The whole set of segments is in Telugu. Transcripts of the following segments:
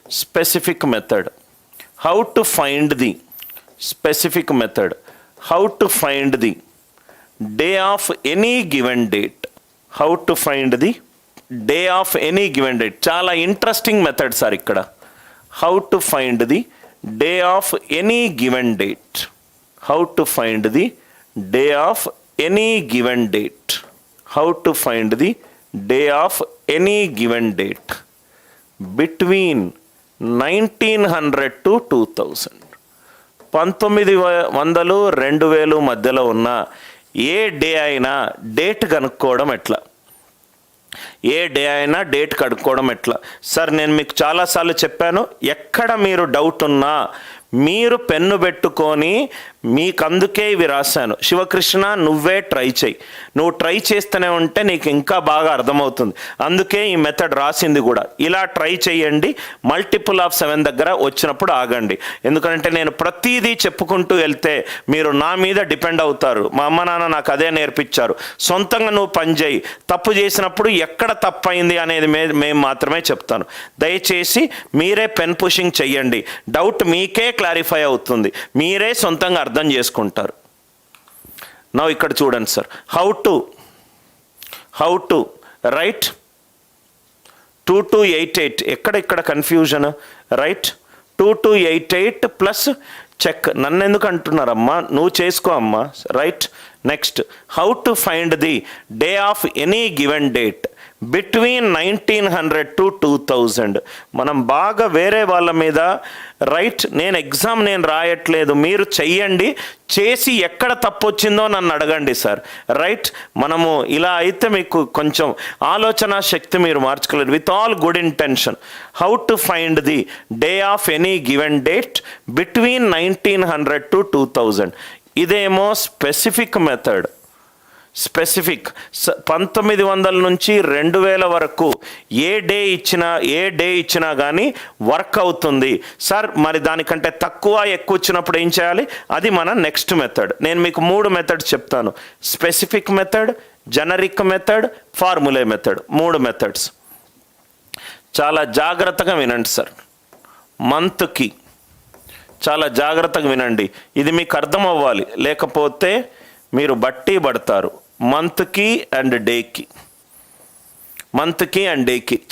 specific method. How to find the specific method. How to find the day of any given date. How to find the day of any given date. చాలా ఇంట్రెస్టింగ్ మెథడ్ సార్ ఇక్కడ. How to find the day of any given date. How to find the day of any given date. How to find the day of any given date between 1900 to 2000. 1900 2000 మధ్యలో ఉన్న ఏ డే అయినా డేట్ కనుక్కోవడం ఎట్లా? ఏ డే అయినా డేట్ కనుక్కోవడం ఎట్లా? సార్ నేను మీకు చాలాసార్లు చెప్పాను, ఎక్కడ మీరు డౌట్ ఉన్నా మీరు పెన్ను పెట్టుకొని మీకు అందుకే ఇవి రాశాను. శివకృష్ణ నువ్వే ట్రై చేయి, నువ్వు ట్రై చేస్తూనే ఉంటే నీకు ఇంకా బాగా అర్థమవుతుంది. అందుకే ఈ మెథడ్ రాసింది కూడా. ఇలా ట్రై చేయండి, మల్టిపుల్ ఆఫ్ 7 దగ్గర వచ్చినప్పుడు ఆగండి. ఎందుకంటే నేను ప్రతిదీ చెప్పుకుంటూ వెళ్తే మీరు నా మీద డిపెండ్ అవుతారు. మా అమ్మ నాన్న నాకు అదే నేర్పించారు, సొంతంగా నువ్వు పని చేయి, తప్పు చేసినప్పుడు ఎక్కడ తప్పు అయింది అనేది మేము మాత్రమే చెప్తాను. దయచేసి మీరే పెన్ పుషింగ్ చెయ్యండి, డౌట్ మీకే క్లారిఫై అవుతుంది, మీరే సొంతంగా అర్థం చేసుకుంటారు. నా ఇక్కడ చూడండి సార్, హౌ టు రైట్ 2288. ఇక్కడ కన్ఫ్యూజన్, రైట్ 2288 ప్లస్ చెక్. నన్ను ఎందుకు అంటున్నారమ్మా, నువ్వు చేసుకో అమ్మా, right. Next, how to find the day of any given date between 1900 to 2000. మనం బాగా వేరే వాళ్ళ మీద, రైట్, నేను రాయట్లేదు, మీరు చెయ్యండి, చేసి ఎక్కడ తప్పు వచ్చిందో నన్ను అడగండి సార్, రైట్. మనము ఇలా అయితే మీకు కొంచెం ఆలోచన శక్తి మీరు మార్చుకోలేరు. With all good intention, how to find the day of any given date between 1900 to 2000. ఇదేమో స్పెసిఫిక్ మెథడ్. స్పెసిఫిక్ 1900 నుంచి 2000 వరకు ఏ డే ఇచ్చినా కానీ వర్క్ అవుతుంది సార్. మరి దానికంటే తక్కువ ఎక్కువ వచ్చినప్పుడు ఏం చేయాలి? అది మన నెక్స్ట్ మెథడ్. నేను మీకు 3 మెథడ్స్ చెప్తాను: specific method, generic method, formulae method. 3 methods. చాలా జాగ్రత్తగా వినండి సార్. మంత్కి చాలా జాగ్రత్తగా వినండి, ఇది మీకు అర్థం అవ్వాలి, లేకపోతే మీరు బట్టి పడతారు. మంత్కి అండ్ డేకి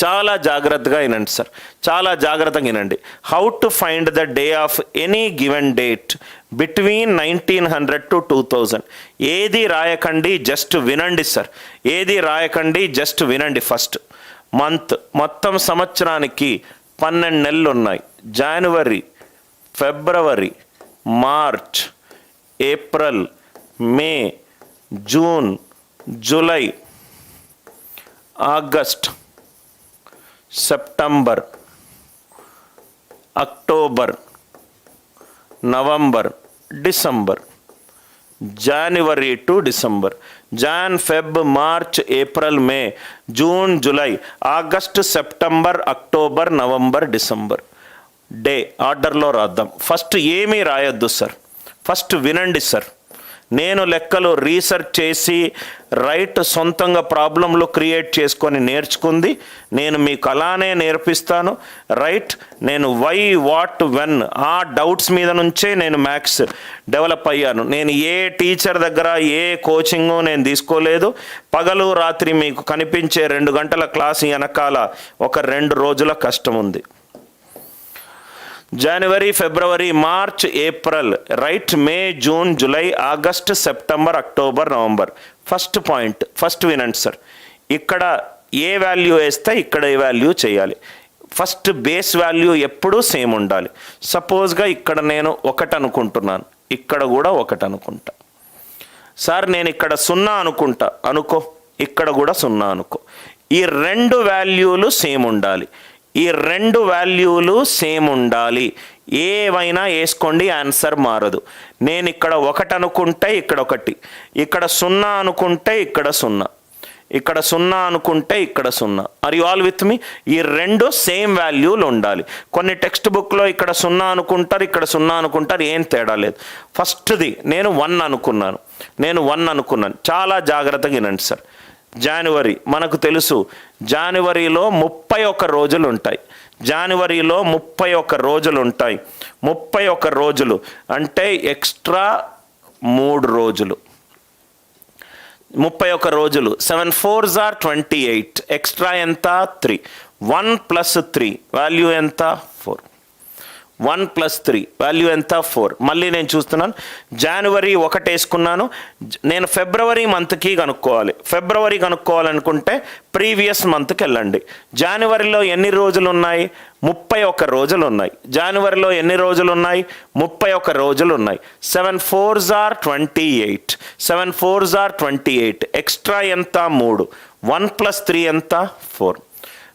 చాలా జాగ్రత్తగా వినండి సార్, చాలా జాగ్రత్తగా వినండి. How to find the day of any given date between 1900 to 2000. ఏది రాయకండి, జస్ట్ వినండి సార్, ఏది రాయకండి, జస్ట్ వినండి. ఫస్ట్ మంత్, మొత్తం సంవత్సరానికి 12 నెలలు ఉన్నాయి. జనవరి, ఫిబ్రవరి, March, April, May, June, July, August, September, October, November, December. January to December, Jan, Feb, March, April, May, June, July, August, September, October, November, December. Day ఆర్డర్లో రాద్దాం. ఫస్ట్ ఏమీ రాయొద్దు సార్, ఫస్ట్ వినండి సార్. నేను లెక్కలు రీసెర్చ్ చేసి, రైట్, సొంతంగా ప్రాబ్లంలు క్రియేట్ చేసుకొని నేర్చుకుంది నేను మీకు అలానే నేర్పిస్తాను, రైట్. నేను వై, వాట్, వెన్ ఆ డౌట్స్ మీద నుంచే నేను మ్యాథ్స్ డెవలప్ అయ్యాను. నేను ఏ టీచర్ దగ్గర ఏ కోచింగు నేను తీసుకోలేదు. పగలు రాత్రి మీకు కనిపించే 2 గంటల క్లాస్ వెనకాల ఒక 2 రోజుల కష్టం ఉంది. జనవరి, ఫిబ్రవరి, March, April, right, May, June, July, August, September, October, November. First point, first వినండి సార్. ఇక్కడ ఏ వాల్యూ వేస్తే ఇక్కడ ఏ వాల్యూ చేయాలి. ఫస్ట్ బేస్ వాల్యూ ఎప్పుడూ సేమ్ ఉండాలి. సపోజ్గా ఇక్కడ నేను 1 అనుకుంటున్నాను, ఇక్కడ కూడా 1 అనుకుంటా. సార్ నేను ఇక్కడ 0 అనుకో, ఇక్కడ కూడా 0 అనుకో. ఈ 2 వాల్యూలు సేమ్ ఉండాలి. ఈ 2 వాల్యూలు సేమ్ ఉండాలి. ఏవైనా వేసుకోండి, ఆన్సర్ మారదు. నేను ఇక్కడ 1 అనుకుంటే ఇక్కడ 1, ఇక్కడ 0 అనుకుంటే ఇక్కడ 0, ఇక్కడ 0 అనుకుంటే ఇక్కడ 0. Are you all with me? ఈ 2 సేమ్ వాల్యూలు ఉండాలి. కొన్ని టెక్స్ట్ బుక్లో ఇక్కడ 0 అనుకుంటారు, ఇక్కడ 0 అనుకుంటారు, ఏం తేడా లేదు. ఫస్ట్ది నేను 1 అనుకున్నాను. చాలా జాగ్రత్తగా వినండి సార్. జనవరి మనకు తెలుసు, జనవరిలో 31 రోజులు ఉంటాయి. జనవరిలో 31 రోజులు ఉంటాయి. 31 రోజులు అంటే ఎక్స్ట్రా 3 రోజులు. 31 రోజులు. 7 4s are 28. ఎక్స్ట్రా ఎంత? 3. 1 + 3 వాల్యూ ఎంత? 4. 1 + 3 వాల్యూ ఎంత? 4. మళ్ళీ నేను చూస్తున్నాను, జనవరి 1 వేసుకున్నాను. నేను ఫిబ్రవరి మంత్కి కనుక్కోవాలి. ఫిబ్రవరి కనుక్కోవాలనుకుంటే ప్రీవియస్ మంత్కి వెళ్ళండి. జనవరిలో ఎన్ని రోజులు ఉన్నాయి? 31 రోజులు ఉన్నాయి. జనవరిలో ఎన్ని రోజులు ఉన్నాయి? 31 రోజులు ఉన్నాయి. 7 4s are 28. 7 4s are 28. Extra ఎంత? 3. 1 + 3 ఎంత? 4.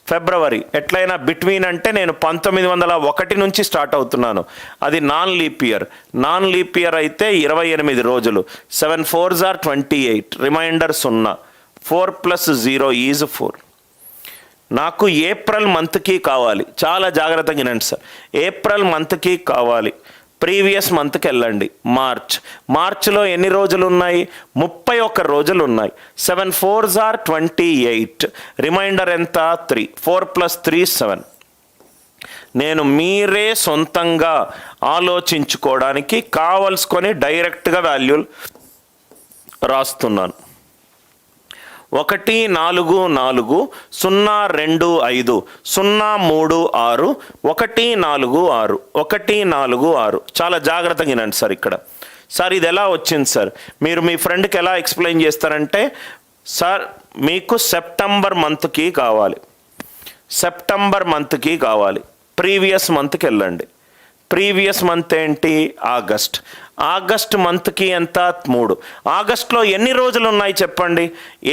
ఫిబ్రవరి ఎట్లయినా బిట్వీన్ అంటే నేను 1901 నుంచి స్టార్ట్ అవుతున్నాను. అది non leap year. Non leap year అయితే 28 రోజులు. 7 4s are 28. రిమైండర్ 0. 4 + 0 ఈజ్ 4. నాకు ఏప్రిల్ మంత్కి కావాలి. చాలా జాగ్రత్తగా వినండి సార్. ఏప్రిల్ మంత్కి కావాలి. ప్రీవియస్ మంత్కి వెళ్ళండి. మార్చ్లో ఎన్ని రోజులు ఉన్నాయి? 31 రోజులు ఉన్నాయి. 7 4s are 28. రిమైండర్ ఎంత? 3. 4 + 3 7. నేను మీరే సొంతంగా ఆలోచించుకోవడానికి కావలసుకొని డైరెక్ట్గా వాల్యూలు రాస్తున్నాను. 1 4 4 0 2 5 0 3 6 1 4 6 1 4 6. చాలా జాగ్రత్తగా వినండి సార్. ఇక్కడ సార్ ఇది ఎలా వచ్చింది సార్? మీరు మీ ఫ్రెండ్కి ఎలా ఎక్స్ప్లెయిన్ చేస్తారంటే, సార్ మీకు సెప్టెంబర్ మంత్కి కావాలి. సెప్టెంబర్ మంత్కి కావాలి. ప్రీవియస్ మంత్కి వెళ్ళండి. ప్రీవియస్ మంత్ ఏంటి? ఆగస్ట్. ఆగస్ట్ మంత్కి ఎంత? 3. ఆగస్ట్లో ఎన్ని రోజులు ఉన్నాయి చెప్పండి?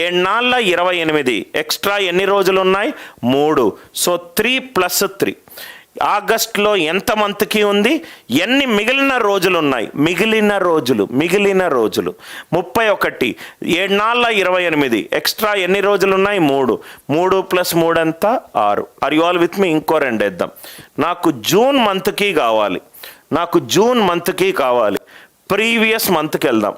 7 4 28. ఎక్స్ట్రా ఎన్ని రోజులు ఉన్నాయి? 3. సో 3 + 3. ఆగస్ట్లో ఎంత మంత్కి ఉంది? ఎన్ని మిగిలిన రోజులు ఉన్నాయి? మిగిలిన రోజులు 31. 7 4 28. ఎక్స్ట్రా ఎన్ని రోజులు ఉన్నాయి? 3. 3 + 3 ఎంత? 6. Are you all with me? ఇంకో 2 వేద్దాం. నాకు జూన్ మంత్కి కావాలి. నాకు జూన్ మంత్కి కావాలి. ప్రీవియస్ మంత్కి వెళ్దాం.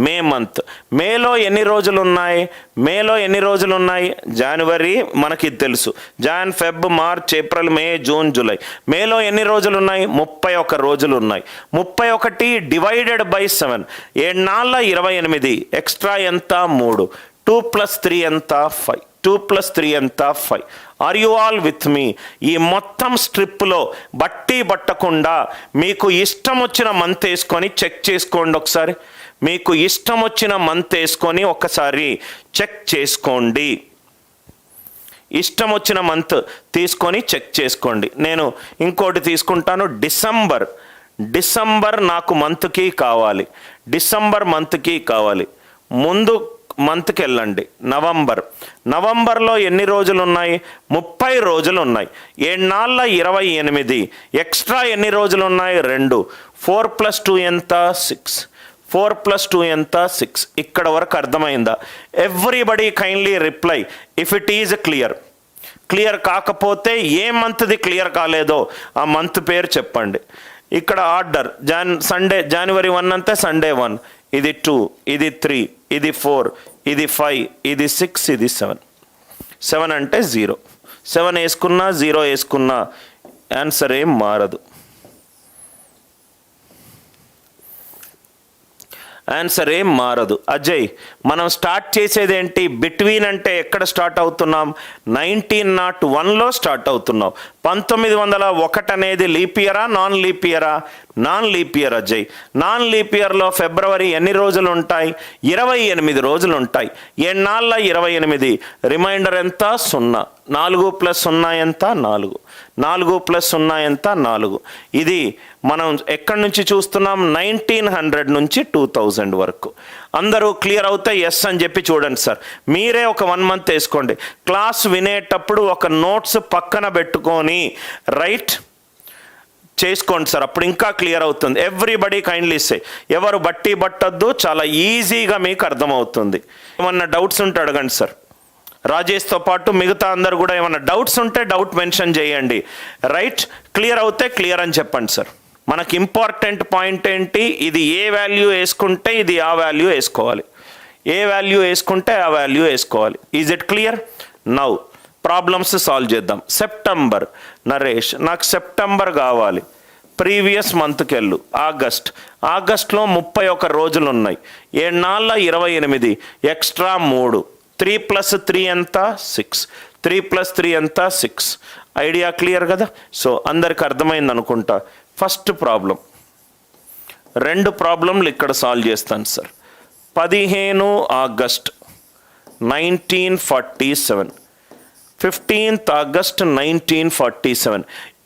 May month. మేలో ఎన్ని రోజులు ఉన్నాయి? మేలో ఎన్ని రోజులు ఉన్నాయి? జనవరి మనకి తెలుసు. John Feb March April May June July. మేలో ఎన్ని రోజులు ఉన్నాయి? 31 రోజులు ఉన్నాయి. 31 డివైడెడ్ బై 7. 7 4 28. ఎక్స్ట్రా ఎంత? 3. 2 + 3 ఎంత? 5. 2 + 3 ఎంత? 5. Are you all with me? ఈ మొత్తం స్ట్రిప్లో బట్టి పట్టకుండా మీకు ఇష్టం వచ్చిన మంత్ వేసుకొని చెక్ చేసుకోండి ఒకసారి. మీకు ఇష్టం వచ్చిన మంత్ వేసుకొని ఒకసారి చెక్ చేసుకోండి. ఇష్టం వచ్చిన మంత్ తీసుకొని చెక్ చేసుకోండి. నేను ఇంకోటి తీసుకుంటాను. డిసెంబర్ నాకు మంత్కి కావాలి. డిసెంబర్ మంత్కి కావాలి. ముందు మంత్కి వెళ్ళండి. నవంబర్లో ఎన్ని రోజులు ఉన్నాయి? 30 రోజులు ఉన్నాయి. 7 4 28. ఎక్స్ట్రా ఎన్ని రోజులు ఉన్నాయి? 2. 4 + 2 ఎంత? 6. 4 + 2 ఎంత? 6. ఇక్కడ వరకు అర్థమైందా? Everybody kindly reply if it is clear. Clear కాకపోతే ఏ మంత్ది క్లియర్ కాలేదో ఆ మంత్ పేరు చెప్పండి. ఇక్కడ ఆర్డర్ జనవరి 1 అంతే సండే 1. ఇది 2, ఇది 3, ఇది 4, ఇది 5, ఇది 6, ఇది 7. 7 అంటే 0. 7 వేసుకున్నా 0 వేసుకున్నా ఆన్సర్ ఏం మారదు. ఆన్సర్ ఏం మారదు. అజయ్, మనం స్టార్ట్ చేసేది ఏంటి? బిట్వీన్ అంటే ఎక్కడ స్టార్ట్ అవుతున్నాం? 1901లో స్టార్ట్ అవుతున్నాం. 1901 అనేది లీప్ ఇయరా నాన్ లీప్ ఇయరా? Non leap year Ajay. Non leap ఇయర్లో ఫిబ్రవరి ఎన్ని రోజులు ఉంటాయి? 28 రోజులు ఉంటాయి. 7 4 28. రిమైండర్ ఎంత? 0. 4 + 0 ఎంత? 4. 4 + 0 ఎంత? 4. ఇది మనం ఎక్కడి నుంచి చూస్తున్నాం? 1900 నుంచి 2000 వరకు. అందరూ క్లియర్ అవుతే ఎస్ అని చెప్పి చూడండి సార్. మీరే ఒక 1 మంత్ వేసుకోండి. క్లాస్ వినేటప్పుడు ఒక నోట్స్ పక్కన పెట్టుకొని రైట్ చేసుకోండి సార్. అప్పుడు ఇంకా క్లియర్ అవుతుంది. ఎవ్రీబడి కైండ్లీ సే. ఎవరు బట్టి పట్టద్దు. చాలా ఈజీగా మీకు అర్థమవుతుంది. ఏమన్నా డౌట్స్ ఉంటే అడగండి సార్. రాజేష్తో పాటు మిగతా అందరు కూడా ఏమన్నా డౌట్స్ ఉంటే డౌట్ మెన్షన్ చేయండి. రైట్, క్లియర్ అవుతే క్లియర్ అని చెప్పండి సార్. మనకి ఇంపార్టెంట్ పాయింట్ ఏంటి? ఇది ఏ వాల్యూ వేసుకుంటే ఇది ఆ వాల్యూ వేసుకోవాలి. ఏ వాల్యూ వేసుకుంటే ఆ వాల్యూ వేసుకోవాలి. Is it clear? Now problems solve చేద్దాం. సెప్టెంబర్, నరేష్ నాకు సెప్టెంబర్ కావాలి. ప్రీవియస్ మంత్కి వెళ్ళు. ఆగస్ట్లో 31 రోజులు ఉన్నాయి. 7 28, ఎక్స్ట్రా 3, 3 + 3 ఎంత 6, 3 + 3 ఎంత 6. ఐడియా క్లియర్ కదా? సో అందరికి అర్థమైంది అనుకుంటా. ఫస్ట్ ప్రాబ్లం, 2 ప్రాబ్లంలు ఇక్కడ సాల్వ్ చేస్తాను sir. 15 August 1947, 15th August 1947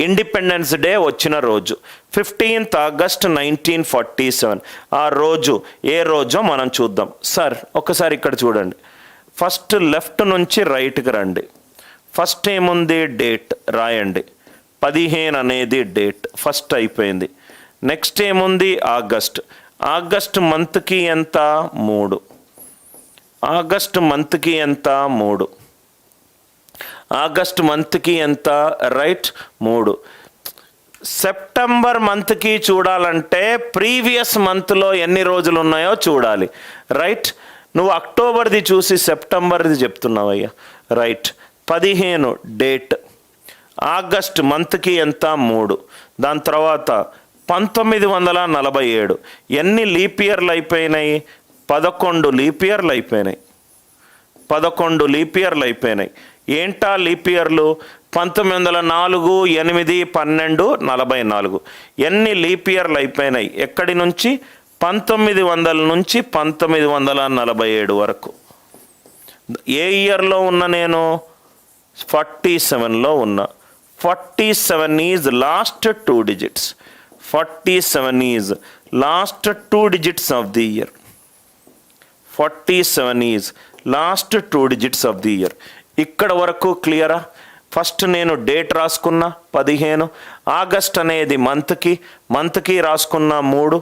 independence day వచ్చిన రోజు. 15th ఆగస్ట్ 1947 ఆ రోజు ఏ రోజో మనం చూద్దాం. సార్ ఒకసారి ఇక్కడ చూడండి. ఫస్ట్ లెఫ్ట్ నుంచి రైట్కి రండి. ఫస్ట్ ఏముంది? డేట్ రాయండి. 15 అనేది డేట్, ఫస్ట్ అయిపోయింది. నెక్స్ట్ ఏముంది? ఆగస్ట్ మంత్కి ఎంత? 3. ఆగస్ట్ మంత్కి ఎంత? 3. ఆగస్ట్ మంత్కి ఎంత? రైట్, 3. సెప్టెంబర్ మంత్కి చూడాలంటే ప్రీవియస్ మంత్లో ఎన్ని రోజులు ఉన్నాయో చూడాలి. రైట్, నువ్వు అక్టోబర్ది చూసి సెప్టెంబర్ది చెప్తున్నావయ్యా. రైట్, 15 డేట్, ఆగస్ట్ మంత్కి ఎంత? 3. దాని తర్వాత 1947 ఎన్ని లీప్ ఇయర్లు అయిపోయినాయి? 11 లీప్ ఇయర్లు అయిపోయినాయి. 11 లీప్ ఇయర్లు అయిపోయినాయి. ఏంటా లీప్ ఇయర్లు? 1904, 8, 12, 44 ఎన్ని లీప్ ఇయర్లు అయిపోయినాయి? ఎక్కడి నుంచి? 1900 నుంచి 1947 వరకు. ఏ ఇయర్లో ఉన్నా నేను? 47లో ఉన్నా. 47 is lost 2 digits. 47 is lost 2 digits of the year. 47 is lost 2 digits of the year. ఇక్కడ వరకు క్లియరా? ఫస్ట్ నేను డేట్ రాసుకున్నా 15, ఆగస్ట్ అనేది మంత్కి రాసుకున్నా 3.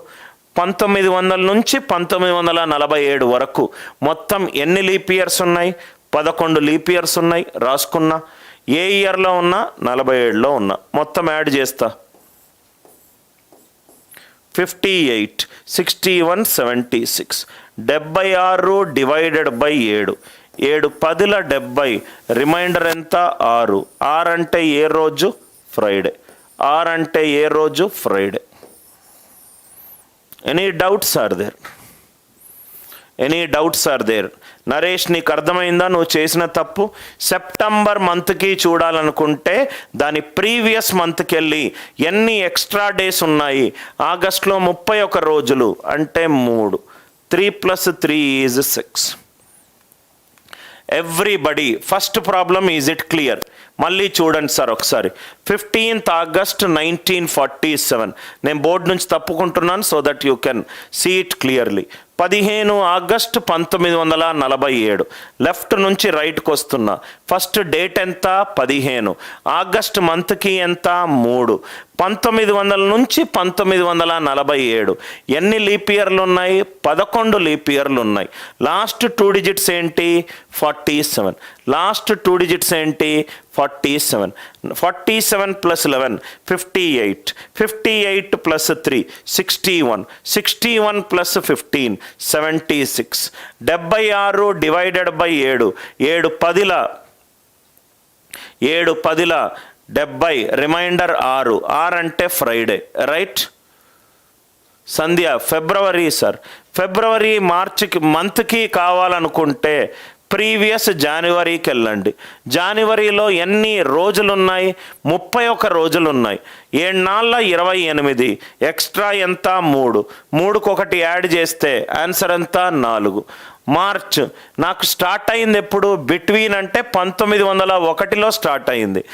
1900 నుంచి 1947 వరకు మొత్తం ఎన్ని లీప్ ఇయర్స్ ఉన్నాయి? 11 లీప్ ఇయర్స్ ఉన్నాయి, రాసుకున్నా. ఏ ఇయర్లో ఉన్నా? 47లో ఉన్నా. మొత్తం యాడ్ చేస్తా. 58, 61, 76 76 డివైడెడ్ బై 7, 7 10ల 70, రిమైండర్ ఎంత? 6. 6 అంటే ఏ రోజు? ఫ్రైడే. 6 అంటే ఏ రోజు? Friday. Any doubts are there? Any doubts are there? Naresh నీకు అర్థమైందా నువ్వు చేసిన తప్పు? సెప్టెంబర్ మంత్కి చూడాలనుకుంటే దాని ప్రీవియస్ మంత్కి వెళ్ళి ఎన్ని ఎక్స్ట్రా డేస్ ఉన్నాయి? ఆగస్ట్లో 31 రోజులు అంటే 3. 3 + 3 is 6. Everybody first problem, is it clear? మళ్ళీ చూడండి సార్ ఒకసారి. 15th ఆగస్ట్ 1947 నేను బోర్డు నుంచి తప్పుకుంటున్నాను so that you can see it clearly. 15 August 1947 left నుంచి రైట్కి వస్తున్నా. ఫస్ట్ డేట్ ఎంత? 15. ఆగస్ట్ మంత్కి ఎంత? 3. 1900 నుంచి 1947 ఎన్ని లీప్ ఇయర్లు ఉన్నాయి? 11 లీప్ ఇయర్లు ఉన్నాయి. లాస్ట్ 2 digits ఏంటి? 47. లాస్ట్ 2 digits ఏంటి? 47. 47 + 11 58. 58 + 3 61. 61 + 15 76. 76 డివైడెడ్ బై 7, 7 10ల 70, రిమైండర్ 6. 6 అంటే ఫ్రైడే. రైట్. సంధ్య ఫిబ్రవరి సార్. ఫిబ్రవరి మార్చికి మంత్కి కావాలనుకుంటే ప్రీవియస్ జనవరికి వెళ్ళండి. జనవరిలో ఎన్ని రోజులు ఉన్నాయి? 31 రోజులు ఉన్నాయి. 7 28, ఎక్స్ట్రా ఎంత? 3. 3కు 1 యాడ్ చేస్తే ఆన్సర్ ఎంత? 4. మార్చ్ నాకు స్టార్ట్ అయింది ఎప్పుడు? బిట్వీన్ అంటే 1901లో స్టార్ట్ అయింది.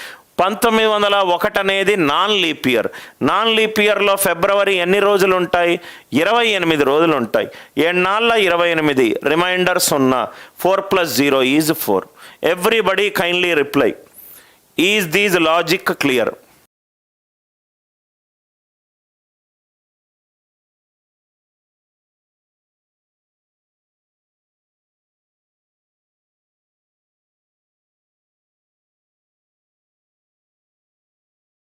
1901 అనేది non leap year. Non leap ఇయర్లో ఫిబ్రవరి ఎన్ని రోజులు ఉంటాయి? 28 రోజులు ఉంటాయి. 7 28, reminder 0. 4 + 0 is 4. Everybody kindly reply. Is these logic clear?